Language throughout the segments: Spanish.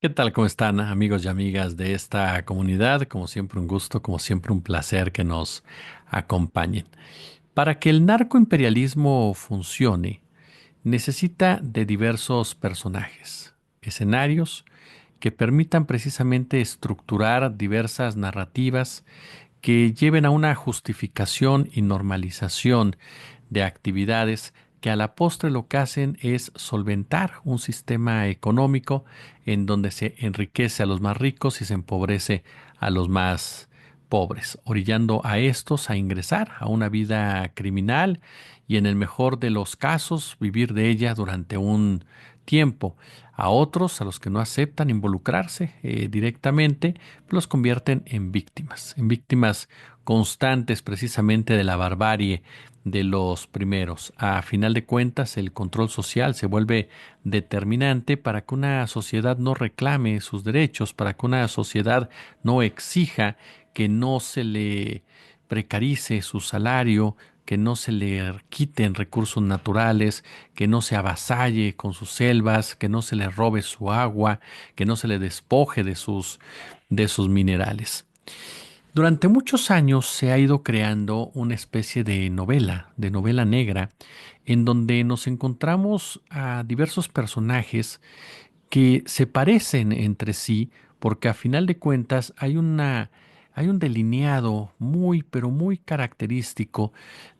¿Qué tal? ¿Cómo están, amigos y amigas de esta comunidad? Como siempre, un gusto, como siempre, un placer que nos acompañen. Para que el narcoimperialismo funcione, necesita de diversos personajes, escenarios que permitan precisamente estructurar diversas narrativas que lleven a una justificación y normalización de actividades que a la postre lo que hacen es solventar un sistema económico en donde se enriquece a los más ricos y se empobrece a los más pobres, orillando a estos a ingresar a una vida criminal y en el mejor de los casos vivir de ella durante un tiempo. A otros, a los que no aceptan involucrarse directamente, los convierten en víctimas constantes precisamente de la barbarie de los primeros. A final de cuentas, el control social se vuelve determinante para que una sociedad no reclame sus derechos, para que una sociedad no exija que no se le precarice su salario, que no se le quiten recursos naturales, que no se avasalle con sus selvas, que no se le robe su agua, que no se le despoje de sus minerales. Durante muchos años se ha ido creando una especie de novela negra, en donde nos encontramos a diversos personajes que se parecen entre sí, porque a final de cuentas hay un delineado muy, pero muy característico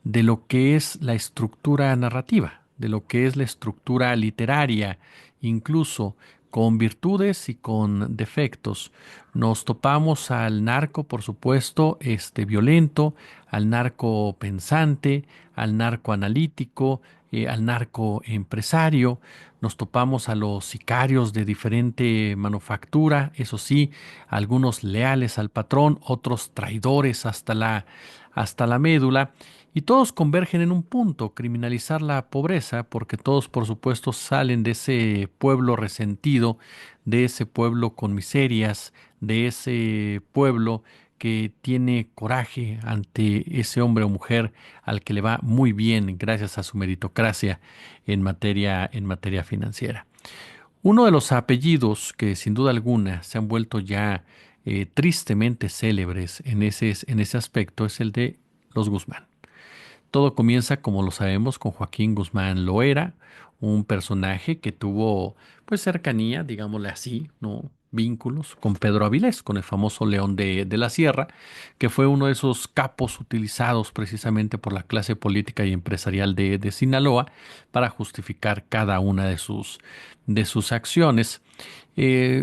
de lo que es la estructura narrativa, de lo que es la estructura literaria, incluso con virtudes y con defectos. Nos topamos al narco, por supuesto, violento, al narco pensante, al narco analítico, al narco empresario. Nos topamos a los sicarios de diferente manufactura, eso sí, algunos leales al patrón, otros traidores hasta la médula, y todos convergen en un punto, criminalizar la pobreza, porque todos, por supuesto, salen de ese pueblo resentido, de ese pueblo con miserias, de ese pueblo que tiene coraje ante ese hombre o mujer al que le va muy bien gracias a su meritocracia en materia financiera. Uno de los apellidos que sin duda alguna se han vuelto ya tristemente célebres en ese aspecto es el de los Guzmán. Todo comienza, como lo sabemos, con Joaquín Guzmán Loera, un personaje que tuvo pues cercanía, digámosle así, ¿no? Vínculos con Pedro Avilés, con el famoso León de la Sierra, que fue uno de esos capos utilizados precisamente por la clase política y empresarial de Sinaloa para justificar cada una de sus acciones.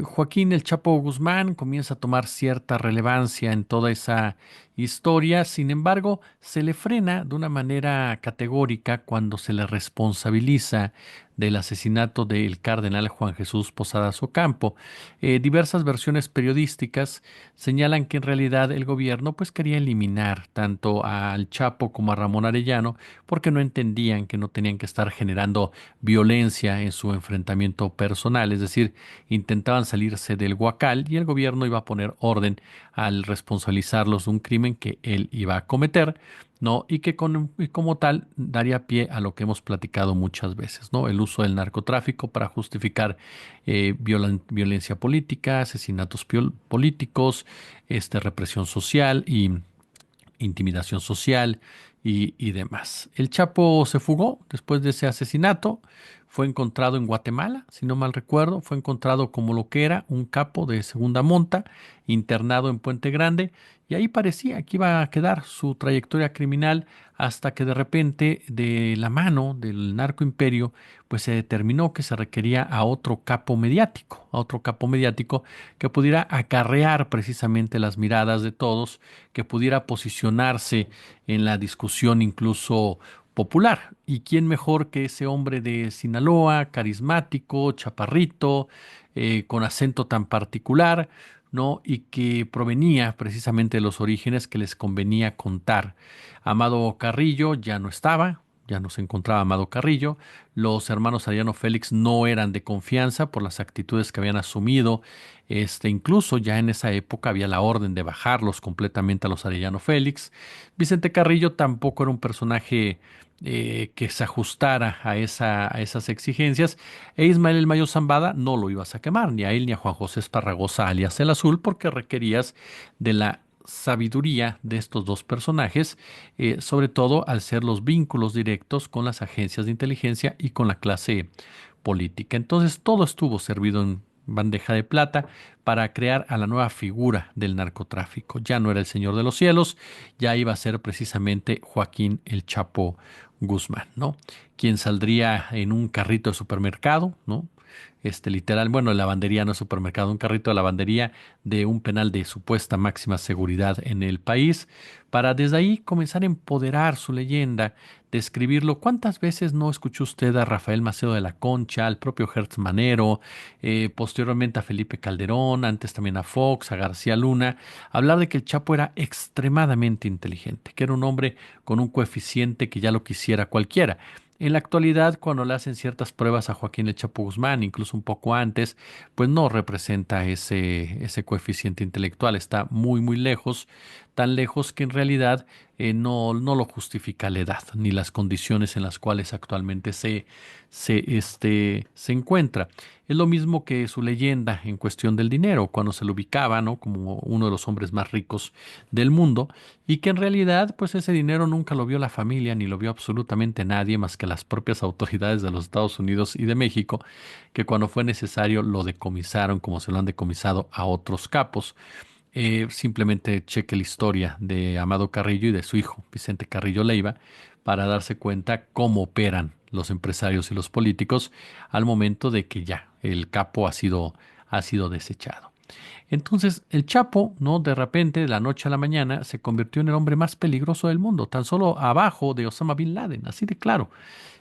Joaquín El Chapo Guzmán comienza a tomar cierta relevancia en toda esa historia, sin embargo, se le frena de una manera categórica cuando se le responsabiliza del asesinato del cardenal Juan Jesús Posadas Ocampo. Diversas versiones periodísticas señalan que en realidad el gobierno pues quería eliminar tanto al Chapo como a Ramón Arellano porque no entendían que no tenían que estar generando violencia en su enfrentamiento personal, es decir, intentaban salirse del huacal y el gobierno iba a poner orden al responsabilizarlos de un crimen que él iba a cometer, ¿no? Y como tal daría pie a lo que hemos platicado muchas veces, ¿no? El uso del narcotráfico para justificar violencia política, asesinatos políticos, represión social y intimidación social y demás. El Chapo se fugó después de ese asesinato, fue encontrado en Guatemala, si no mal recuerdo, fue encontrado como lo que era un capo de segunda monta, internado en Puente Grande, y ahí parecía que iba a quedar su trayectoria criminal hasta que de repente, de la mano del narcoimperio, pues se determinó que se requería a otro capo mediático que pudiera acarrear precisamente las miradas de todos, que pudiera posicionarse en la discusión incluso popular. ¿Y quién mejor que ese hombre de Sinaloa, carismático, chaparrito, con acento tan particular, ¿no? Y que provenía precisamente de los orígenes que les convenía contar? Amado Carrillo ya no estaba. Ya no se encontraba Amado Carrillo. Los hermanos Ariano Félix no eran de confianza por las actitudes que habían asumido. Incluso ya en esa época había la orden de bajarlos completamente a los Arellano Félix. Vicente Carrillo tampoco era un personaje que se ajustara a esas exigencias, e Ismael el Mayo Zambada no lo ibas a quemar, ni a él ni a Juan José Esparragoza, alias el Azul, porque requerías de la sabiduría de estos dos personajes, sobre todo al ser los vínculos directos con las agencias de inteligencia y con la clase política. Entonces todo estuvo servido en bandeja de plata para crear a la nueva figura del narcotráfico. Ya no era el Señor de los Cielos, ya iba a ser precisamente Joaquín el Chapo Guzmán, ¿no? Quien saldría en un carrito de supermercado, ¿no? Literal, bueno, lavandería no es supermercado, un carrito de lavandería de un penal de supuesta máxima seguridad en el país, para desde ahí comenzar a empoderar su leyenda, describirlo. ¿Cuántas veces no escuchó usted a Rafael Macedo de la Concha, al propio Hertz Manero, posteriormente a Felipe Calderón, antes también a Fox, a García Luna, hablar de que el Chapo era extremadamente inteligente, que era un hombre con un coeficiente que ya lo quisiera cualquiera? En la actualidad, cuando le hacen ciertas pruebas a Joaquín El Chapo Guzmán, incluso un poco antes, pues no representa ese coeficiente intelectual, está muy, muy lejos, tan lejos que en realidad no lo justifica la edad ni las condiciones en las cuales actualmente se encuentra. Es lo mismo que su leyenda en cuestión del dinero, cuando se lo ubicaba, ¿no? Como uno de los hombres más ricos del mundo, y que en realidad, pues ese dinero nunca lo vio la familia, ni lo vio absolutamente nadie más que las propias autoridades de los Estados Unidos y de México, que cuando fue necesario lo decomisaron como se lo han decomisado a otros capos. Simplemente cheque la historia de Amado Carrillo y de su hijo, Vicente Carrillo Leiva, para darse cuenta cómo operan los empresarios y los políticos al momento de que ya el capo ha sido desechado. Entonces, el Chapo, ¿no? De repente, de la noche a la mañana, se convirtió en el hombre más peligroso del mundo, tan solo abajo de Osama Bin Laden, así de claro.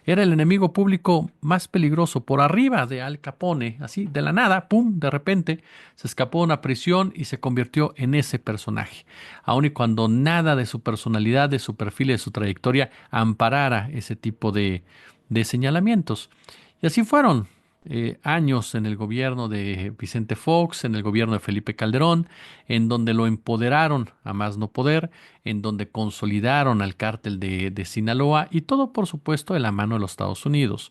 Era el enemigo público más peligroso, por arriba de Al Capone, así de la nada, pum, de repente se escapó de una prisión y se convirtió en ese personaje. Aun y cuando nada de su personalidad, de su perfil y de su trayectoria amparara ese tipo de señalamientos. Y así fueron años en el gobierno de Vicente Fox, en el gobierno de Felipe Calderón, en donde lo empoderaron a más no poder, en donde consolidaron al cártel de Sinaloa y todo, por supuesto, de la mano de los Estados Unidos.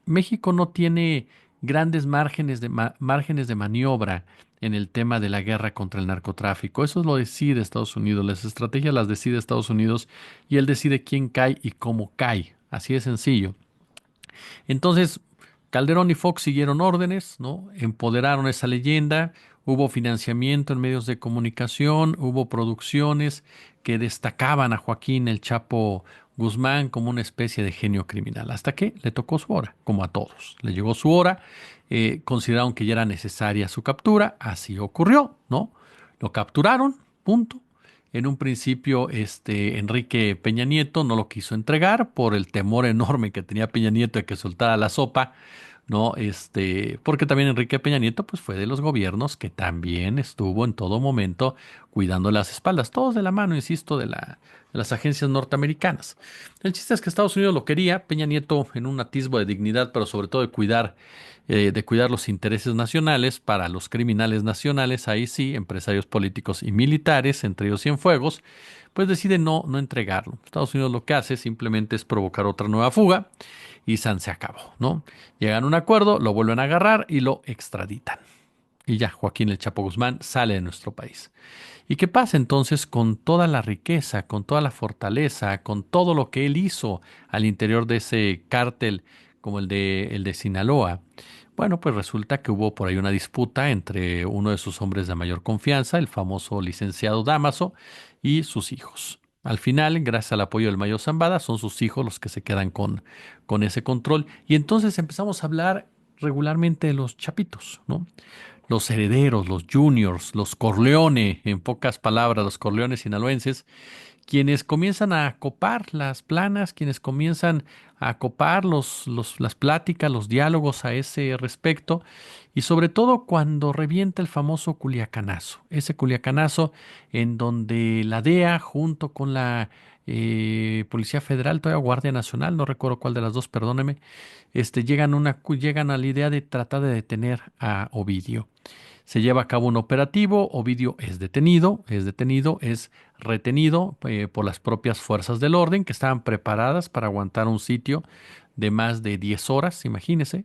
México no tiene grandes márgenes de maniobra en el tema de la guerra contra el narcotráfico. Eso lo decide Estados Unidos, las estrategias las decide Estados Unidos y él decide quién cae y cómo cae. Así de sencillo. Entonces, Calderón y Fox siguieron órdenes, ¿no? Empoderaron esa leyenda, hubo financiamiento en medios de comunicación, hubo producciones que destacaban a Joaquín el Chapo Guzmán como una especie de genio criminal, hasta que le tocó su hora, como a todos. Le llegó su hora, consideraron que ya era necesaria su captura, así ocurrió, ¿no? Lo capturaron, punto. En un principio, Enrique Peña Nieto no lo quiso entregar por el temor enorme que tenía Peña Nieto de que soltara la sopa, ¿no? Porque también Enrique Peña Nieto, pues fue de los gobiernos que también estuvo en todo momento cuidando las espaldas, todos de la mano, insisto, de las agencias norteamericanas. El chiste es que Estados Unidos lo quería, Peña Nieto en un atisbo de dignidad, pero sobre todo de cuidar los intereses nacionales para los criminales nacionales, ahí sí, empresarios políticos y militares, entre ellos Cienfuegos, pues decide no entregarlo. Estados Unidos lo que hace simplemente es provocar otra nueva fuga y San se acabó, ¿no? Llegan a un acuerdo, lo vuelven a agarrar y lo extraditan. Y ya, Joaquín el Chapo Guzmán sale de nuestro país. ¿Y qué pasa entonces con toda la riqueza, con toda la fortaleza, con todo lo que él hizo al interior de ese cártel como el de Sinaloa? Bueno, pues resulta que hubo por ahí una disputa entre uno de sus hombres de mayor confianza, el famoso licenciado Damaso, y sus hijos. Al final, gracias al apoyo del Mayo Zambada, son sus hijos los que se quedan con ese control. Y entonces empezamos a hablar regularmente de los chapitos, ¿no? Los herederos, los juniors, los Corleone, en pocas palabras, los Corleones sinaloenses, quienes comienzan a copar las planas, quienes comienzan a copar las pláticas, los diálogos a ese respecto, y sobre todo cuando revienta el famoso Culiacanazo, ese Culiacanazo en donde la DEA junto con la Policía Federal, todavía Guardia Nacional, no recuerdo cuál de las dos, perdóneme, llegan a la idea de tratar de detener a Ovidio. Se lleva a cabo un operativo, Ovidio es retenido por las propias fuerzas del orden que estaban preparadas para aguantar un sitio de más de 10 horas, imagínese,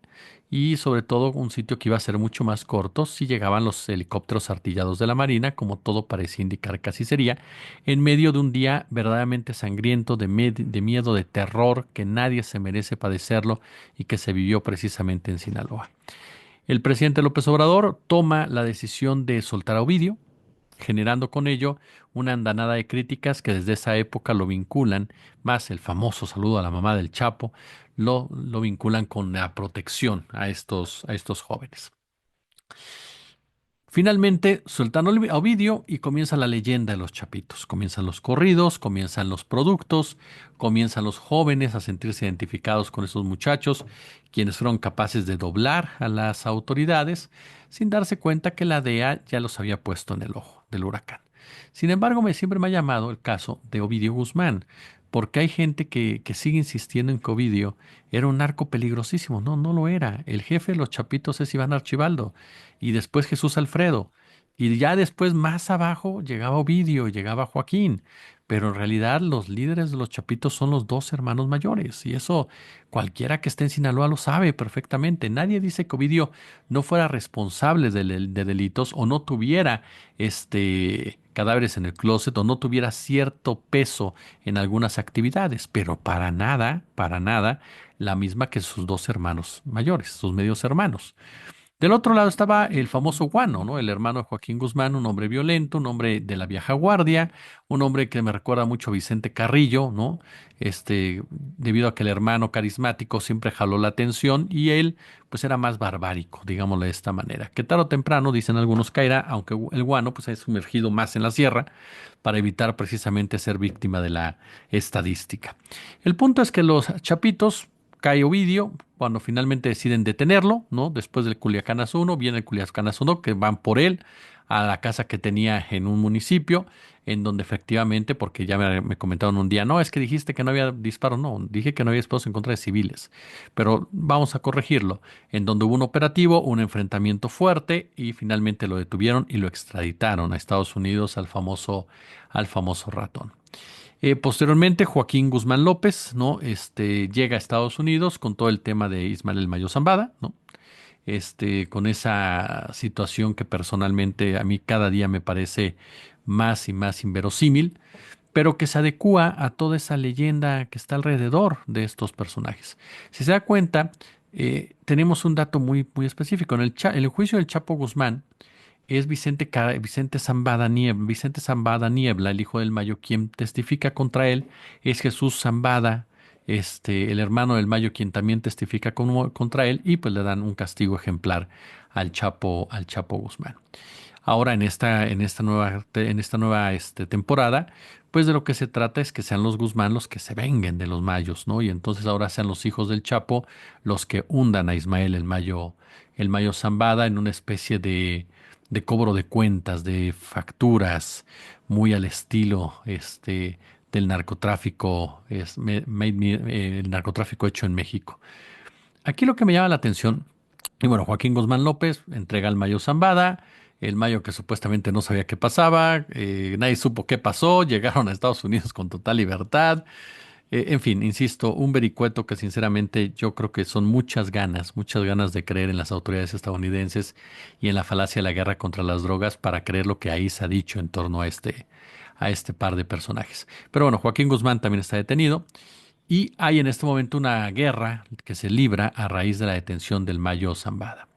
y sobre todo un sitio que iba a ser mucho más corto si llegaban los helicópteros artillados de la Marina, como todo parecía indicar que así sería, en medio de un día verdaderamente sangriento, de miedo, de terror, que nadie se merece padecerlo y que se vivió precisamente en Sinaloa. El presidente López Obrador toma la decisión de soltar a Ovidio, generando con ello una andanada de críticas que desde esa época lo vinculan, más el famoso saludo a la mamá del Chapo, lo vinculan con la protección a estos jóvenes. Finalmente sueltan a Ovidio y comienza la leyenda de los Chapitos. Comienzan los corridos, comienzan los productos, comienzan los jóvenes a sentirse identificados con esos muchachos, quienes fueron capaces de doblar a las autoridades sin darse cuenta que la DEA ya los había puesto en el ojo del huracán. Sin embargo, siempre me ha llamado el caso de Ovidio Guzmán, porque hay gente que sigue insistiendo en que Ovidio era un narco peligrosísimo. No, no lo era. El jefe de los Chapitos es Iván Archibaldo y después Jesús Alfredo. Y ya después, más abajo, llegaba Ovidio, llegaba Joaquín. Pero en realidad los líderes de los Chapitos son los dos hermanos mayores. Y eso cualquiera que esté en Sinaloa lo sabe perfectamente. Nadie dice que Ovidio no fuera responsable de delitos o no tuviera cadáveres en el closet o no tuviera cierto peso en algunas actividades. Pero para nada, la misma que sus dos hermanos mayores, sus medios hermanos. Del otro lado estaba el famoso Guano, ¿no? El hermano de Joaquín Guzmán, un hombre violento, un hombre de la vieja guardia, un hombre que me recuerda mucho a Vicente Carrillo, ¿no? Debido a que el hermano carismático siempre jaló la atención y él, pues era más barbárico, digámoslo de esta manera. Que tarde o temprano, dicen algunos, caerá, aunque el Guano, pues, ha sumergido más en la sierra para evitar precisamente ser víctima de la estadística. El punto es que los chapitos cae Ovidio, cuando finalmente deciden detenerlo, ¿no? Después del Culiacanazo 1, viene el Culiacanazo 2, que van por él a la casa que tenía en un municipio, en donde efectivamente, porque ya me comentaron un día, no, es que dijiste que no había disparos, no, dije que no había disparos en contra de civiles, pero vamos a corregirlo, en donde hubo un operativo, un enfrentamiento fuerte y finalmente lo detuvieron y lo extraditaron a Estados Unidos al famoso ratón. Posteriormente, Joaquín Guzmán López, ¿no? Llega a Estados Unidos con todo el tema de Ismael El Mayo Zambada, ¿no? Con esa situación que personalmente a mí cada día me parece más y más inverosímil, pero que se adecúa a toda esa leyenda que está alrededor de estos personajes. Si se da cuenta, tenemos un dato muy, muy específico. En el juicio del Chapo Guzmán, es Vicente Zambada Niebla, el hijo del Mayo, quien testifica contra él. Es Jesús Zambada, el hermano del Mayo, quien también testifica contra él, y pues le dan un castigo ejemplar al Chapo Guzmán. Ahora en esta nueva temporada, pues de lo que se trata es que sean los Guzmán los que se venguen de los Mayos, ¿no? Y entonces ahora sean los hijos del Chapo los que hundan a Ismael el Mayo Zambada en una especie de cobro de cuentas, de facturas, muy al estilo del narcotráfico, el narcotráfico hecho en México. Aquí lo que me llama la atención, y bueno, Joaquín Guzmán López entrega al Mayo Zambada, el Mayo que supuestamente no sabía qué pasaba, nadie supo qué pasó, llegaron a Estados Unidos con total libertad. En fin, insisto, un vericueto que sinceramente yo creo que son muchas ganas de creer en las autoridades estadounidenses y en la falacia de la guerra contra las drogas para creer lo que ahí se ha dicho en torno a este par de personajes. Pero bueno, Joaquín Guzmán también está detenido y hay en este momento una guerra que se libra a raíz de la detención del Mayo Zambada.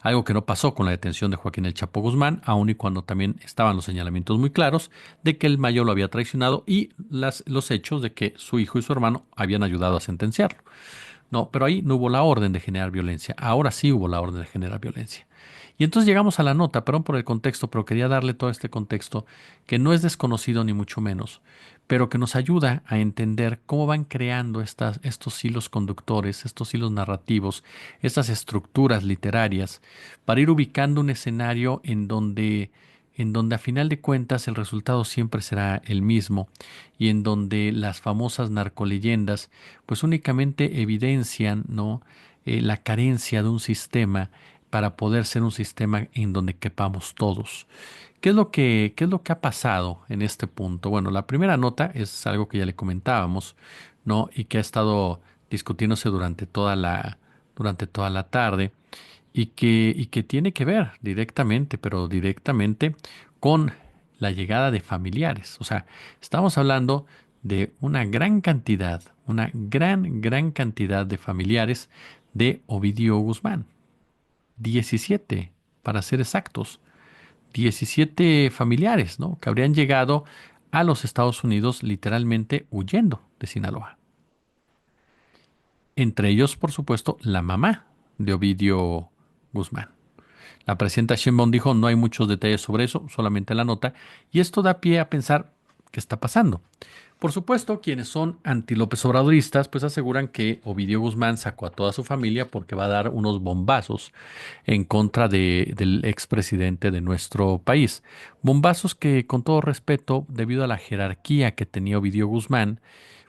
Algo que no pasó con la detención de Joaquín El Chapo Guzmán, aun y cuando también estaban los señalamientos muy claros de que el Mayo lo había traicionado y los hechos de que su hijo y su hermano habían ayudado a sentenciarlo. No, pero ahí no hubo la orden de generar violencia. Ahora sí hubo la orden de generar violencia. Y entonces llegamos a la nota, perdón por el contexto, pero quería darle todo este contexto que no es desconocido ni mucho menos, pero que nos ayuda a entender cómo van creando estos hilos conductores, estos hilos narrativos, estas estructuras literarias, para ir ubicando un escenario en donde a final de cuentas el resultado siempre será el mismo y en donde las famosas narcoleyendas pues únicamente evidencian, ¿no? La carencia de un sistema para poder ser un sistema en donde quepamos todos. Qué es lo que ha pasado en este punto? Bueno, la primera nota es algo que ya le comentábamos, ¿no? Y que ha estado discutiéndose durante toda la tarde y que tiene que ver directamente, pero directamente con la llegada de familiares. O sea, estamos hablando de una gran cantidad de familiares de Ovidio Guzmán. 17, para ser exactos. 17 familiares, ¿no? Que habrían llegado a los Estados Unidos literalmente huyendo de Sinaloa. Entre ellos, por supuesto, la mamá de Ovidio Guzmán. La presidenta Sheinbaum dijo no hay muchos detalles sobre eso, solamente la nota, y esto da pie a pensar qué está pasando. Por supuesto, quienes son anti-López Obradoristas, pues aseguran que Ovidio Guzmán sacó a toda su familia porque va a dar unos bombazos en contra del expresidente de nuestro país. Bombazos que, con todo respeto, debido a la jerarquía que tenía Ovidio Guzmán,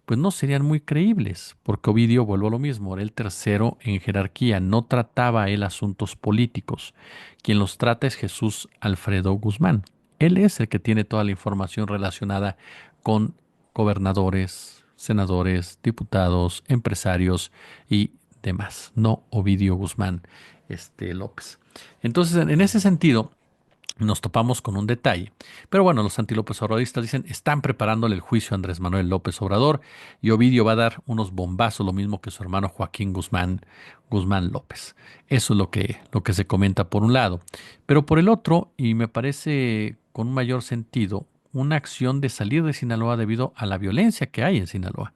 pues no serían muy creíbles, porque Ovidio, vuelvo a lo mismo, era el tercero en jerarquía, no trataba él asuntos políticos. Quien los trata es Jesús Alfredo Guzmán. Él es el que tiene toda la información relacionada con gobernadores, senadores, diputados, empresarios y demás, no Ovidio Guzmán, López. Entonces, en ese sentido, nos topamos con un detalle. Pero bueno, los anti-López Obradoristas dicen, están preparándole el juicio a Andrés Manuel López Obrador y Ovidio va a dar unos bombazos, lo mismo que su hermano Joaquín Guzmán López. Eso es lo que se comenta por un lado. Pero por el otro, y me parece con un mayor sentido, una acción de salir de Sinaloa debido a la violencia que hay en Sinaloa,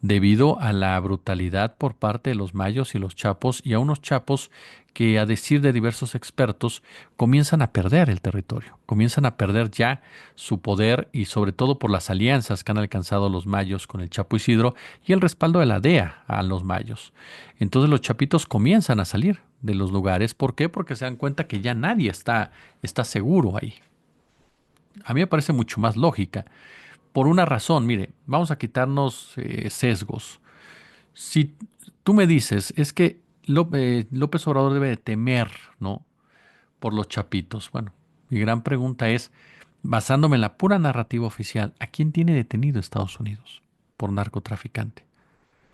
debido a la brutalidad por parte de los mayos y los chapos y a unos chapos que, a decir de diversos expertos, comienzan a perder el territorio, comienzan a perder ya su poder y sobre todo por las alianzas que han alcanzado los mayos con el Chapo Isidro y el respaldo de la DEA a los mayos. Entonces los chapitos comienzan a salir de los lugares. ¿Por qué? Porque se dan cuenta que ya nadie está seguro ahí. A mí me parece mucho más lógica por una razón. Mire, vamos a quitarnos sesgos. Si tú me dices, es que López Obrador debe de temer, ¿no? Por los chapitos. Bueno, mi gran pregunta es, basándome en la pura narrativa oficial, ¿a quién tiene detenido Estados Unidos por narcotraficante,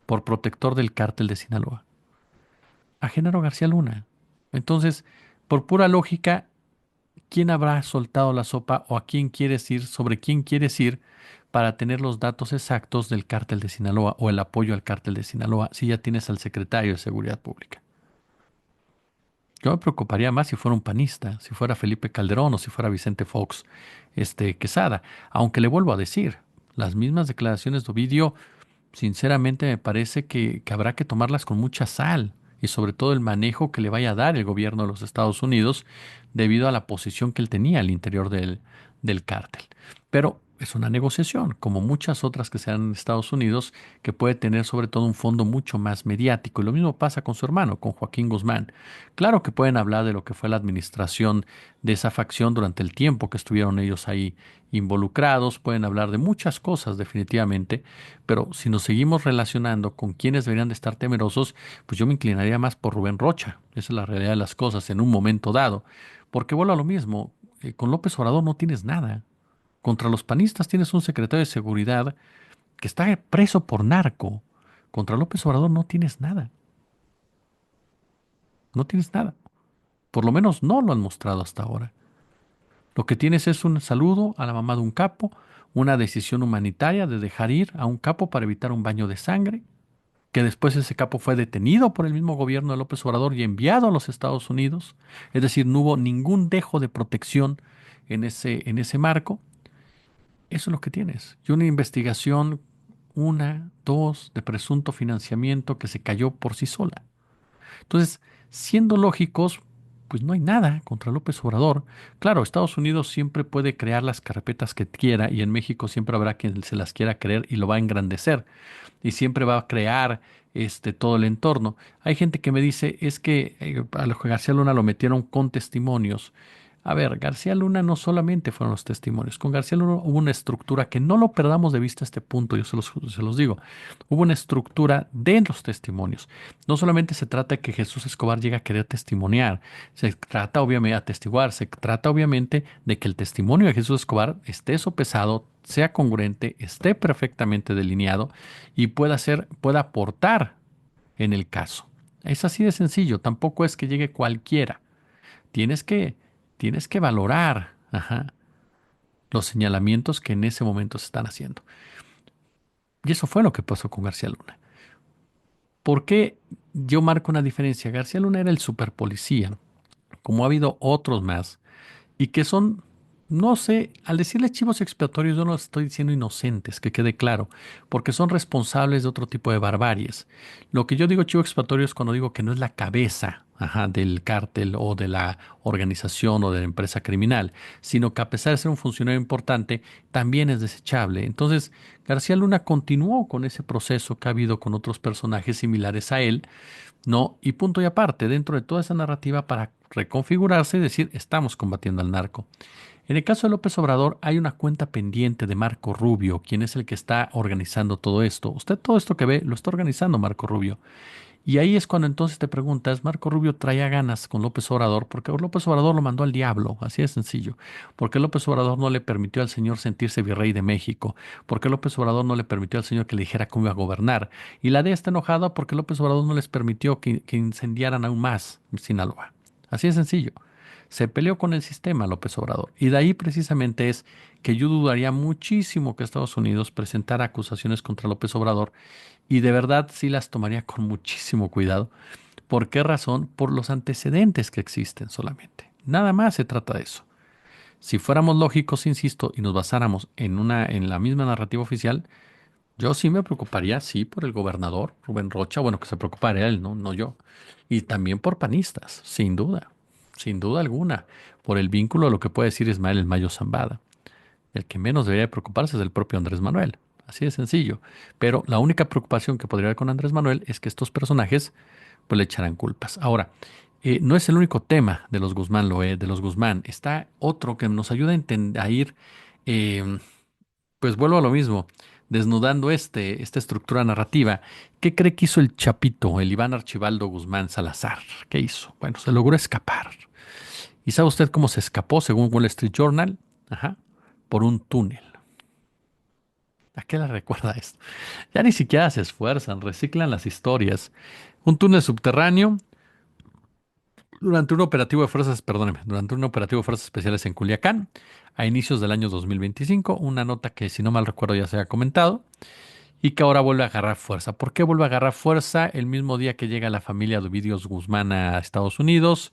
por protector del cártel de Sinaloa? A Genaro García Luna. Entonces, por pura lógica, ¿quién habrá soltado la sopa o a quién quieres ir, sobre quién quieres ir para tener los datos exactos del cártel de Sinaloa o el apoyo al cártel de Sinaloa si ya tienes al secretario de Seguridad Pública? Yo me preocuparía más si fuera un panista, si fuera Felipe Calderón o si fuera Vicente Fox, Quesada. Aunque le vuelvo a decir, las mismas declaraciones de Ovidio, sinceramente me parece que habrá que tomarlas con mucha sal y sobre todo el manejo que le vaya a dar el gobierno de los Estados Unidos debido a la posición que él tenía al interior del cártel. Pero es una negociación, como muchas otras que se dan en Estados Unidos, que puede tener sobre todo un fondo mucho más mediático. Y lo mismo pasa con su hermano, con Joaquín Guzmán. Claro que pueden hablar de lo que fue la administración de esa facción durante el tiempo que estuvieron ellos ahí involucrados, pueden hablar de muchas cosas definitivamente, pero si nos seguimos relacionando con quienes deberían de estar temerosos, pues yo me inclinaría más por Rubén Rocha. Esa es la realidad de las cosas en un momento dado. Porque vuelvo a lo mismo, con López Obrador no tienes nada. Contra los panistas tienes un secretario de seguridad que está preso por narco. Contra López Obrador no tienes nada. No tienes nada. Por lo menos no lo han mostrado hasta ahora. Lo que tienes es un saludo a la mamá de un capo, una decisión humanitaria de dejar ir a un capo para evitar un baño de sangre, que después ese capo fue detenido por el mismo gobierno de López Obrador y enviado a los Estados Unidos. Es decir, no hubo ningún dejo de protección en ese marco. Eso es lo que tienes. Y una investigación, una, dos, de presunto financiamiento que se cayó por sí sola. Entonces, siendo lógicos, pues no hay nada contra López Obrador. Claro, Estados Unidos siempre puede crear las carpetas que quiera y en México siempre habrá quien se las quiera creer y lo va a engrandecer y siempre va a crear todo el entorno. Hay gente que me dice, es que a García Luna lo metieron con testimonios A ver, García Luna no solamente fueron los testimonios, con García Luna hubo una estructura que no lo perdamos de vista a este punto, se los digo, hubo una estructura de los testimonios. No solamente se trata de que Jesús Escobar llegue a querer testimoniar, se trata obviamente a atestiguar, se trata obviamente de que el testimonio de Jesús Escobar esté sopesado, sea congruente, esté perfectamente delineado y pueda aportar en el caso. Es así de sencillo, tampoco es que llegue cualquiera. Tienes que, tienes que valorar, ajá, los señalamientos que en ese momento se están haciendo. Y eso fue lo que pasó con García Luna. ¿Por qué yo marco una diferencia? García Luna era el superpolicía, como ha habido otros más, y que son, no sé, al decirle chivos expiatorios yo no estoy diciendo inocentes, que quede claro, porque son responsables de otro tipo de barbaries. Lo que yo digo chivo expiatorio es cuando digo que no es la cabeza, ajá, del cártel o de la organización o de la empresa criminal, sino que a pesar de ser un funcionario importante, también es desechable. Entonces, García Luna continuó con ese proceso que ha habido con otros personajes similares a él, ¿no? Y punto y aparte, dentro de toda esa narrativa para reconfigurarse y decir, estamos combatiendo al narco. En el caso de López Obrador, hay una cuenta pendiente de Marco Rubio, quien es el que está organizando todo esto. Usted todo esto que ve lo está organizando Marco Rubio. Y ahí es cuando entonces te preguntas, Marco Rubio traía ganas con López Obrador, porque López Obrador lo mandó al diablo, así de sencillo, porque López Obrador no le permitió al señor sentirse virrey de México, porque López Obrador no le permitió al señor que le dijera cómo iba a gobernar, y la DEA está enojada porque López Obrador no les permitió que incendiaran aún más Sinaloa. Así de sencillo. Se peleó con el sistema López Obrador. Y de ahí precisamente es que yo dudaría muchísimo que Estados Unidos presentara acusaciones contra López Obrador y de verdad sí las tomaría con muchísimo cuidado. ¿Por qué razón? Por los antecedentes que existen solamente. Nada más se trata de eso. Si fuéramos lógicos, insisto, y nos basáramos en la misma narrativa oficial, yo sí me preocuparía, sí, por el gobernador Rubén Rocha, bueno, que se preocuparía él, no, no yo. Y también por panistas, sin duda alguna, por el vínculo a lo que puede decir Ismael El Mayo Zambada. El que menos debería preocuparse es el propio Andrés Manuel. Así de sencillo. Pero la única preocupación que podría haber con Andrés Manuel es que estos personajes pues le echarán culpas. Ahora, no es el único tema de los Guzmán, de los Guzmán. Está otro que nos ayuda a ir, eh, pues vuelvo a lo mismo, desnudando esta estructura narrativa. ¿Qué cree que hizo el Chapito, el Iván Archibaldo Guzmán Salazar? ¿Qué hizo? Bueno, se logró escapar. ¿Y sabe usted cómo se escapó, según Wall Street Journal? Ajá, por un túnel. ¿A qué le recuerda esto? Ya ni siquiera se esfuerzan, reciclan las historias. Un túnel subterráneo durante un operativo de fuerzas, perdóneme, durante un operativo de fuerzas especiales en Culiacán, a inicios del año 2025, una nota que si no mal recuerdo ya se había comentado y que ahora vuelve a agarrar fuerza. ¿Por qué vuelve a agarrar fuerza el mismo día que llega la familia de Ovidios Guzmán a Estados Unidos?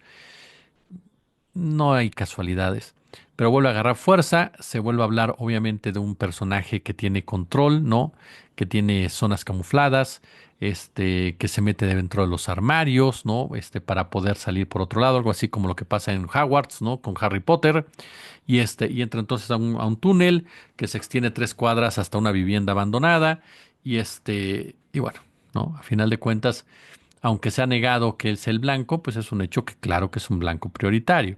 No hay casualidades. Pero vuelve a agarrar fuerza, se vuelve a hablar obviamente de un personaje que tiene control, ¿no? Que tiene zonas camufladas, que se mete dentro de los armarios, ¿no? Para poder salir por otro lado, algo así como lo que pasa en Hogwarts, ¿no? Con Harry Potter. Y entra entonces a un túnel que se extiende 3 cuadras hasta una vivienda abandonada. Y bueno, ¿no? A final de cuentas, aunque se ha negado que él sea el blanco, pues es un hecho que claro que es un blanco prioritario.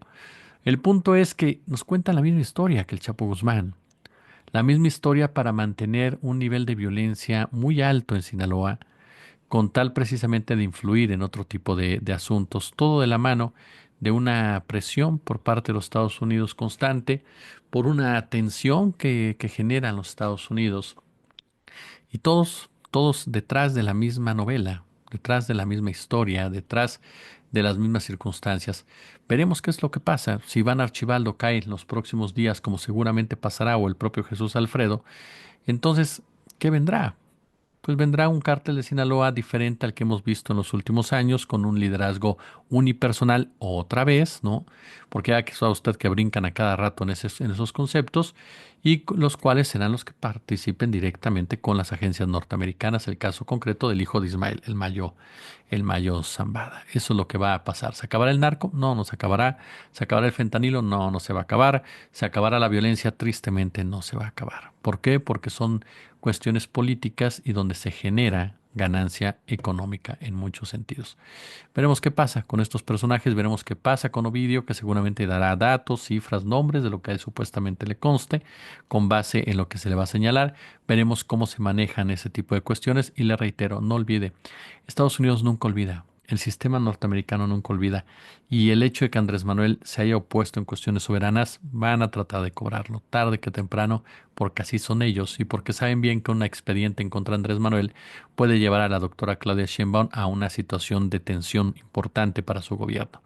El punto es que nos cuentan la misma historia que el Chapo Guzmán, la misma historia para mantener un nivel de violencia muy alto en Sinaloa, con tal precisamente de influir en otro tipo de asuntos, todo de la mano de una presión por parte de los Estados Unidos constante, por una tensión que generan los Estados Unidos y todos detrás de la misma novela, detrás de la misma historia, detrás de las mismas circunstancias. Veremos qué es lo que pasa. Si Iván Archibaldo cae en los próximos días, como seguramente pasará, o el propio Jesús Alfredo, entonces, ¿qué vendrá? Pues vendrá un cártel de Sinaloa diferente al que hemos visto en los últimos años, con un liderazgo unipersonal otra vez, ¿no? Porque ya que sabe usted que brincan a cada rato en esos conceptos, y los cuales serán los que participen directamente con las agencias norteamericanas, el caso concreto del hijo de Ismael, el Mayo Zambada. Eso es lo que va a pasar. ¿Se acabará el narco? No, no se acabará. ¿Se acabará el fentanilo? No, no se va a acabar. ¿Se acabará la violencia? Tristemente no se va a acabar. ¿Por qué? Porque son cuestiones políticas y donde se genera ganancia económica en muchos sentidos. Veremos qué pasa con estos personajes, veremos qué pasa con Ovidio, que seguramente dará datos, cifras, nombres de lo que a él supuestamente le conste, con base en lo que se le va a señalar. Veremos cómo se manejan ese tipo de cuestiones y le reitero, no olvide, Estados Unidos nunca olvida. El sistema norteamericano nunca olvida. Y el hecho de que Andrés Manuel se haya opuesto en cuestiones soberanas, van a tratar de cobrarlo tarde que temprano, porque así son ellos y porque saben bien que un expediente en contra de Andrés Manuel puede llevar a la doctora Claudia Sheinbaum a una situación de tensión importante para su gobierno.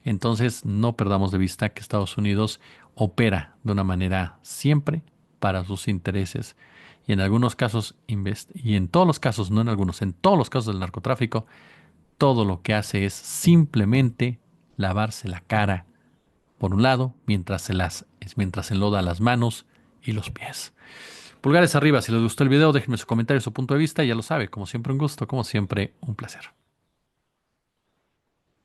Entonces, no perdamos de vista que Estados Unidos opera de una manera siempre para sus intereses y en algunos casos, y en todos los casos, no en algunos, en todos los casos del narcotráfico, todo lo que hace es simplemente lavarse la cara, por un lado, mientras enloda las manos y los pies. Pulgares arriba, si les gustó el video, déjenme su comentario, su punto de vista, ya lo sabe, como siempre un gusto, como siempre un placer.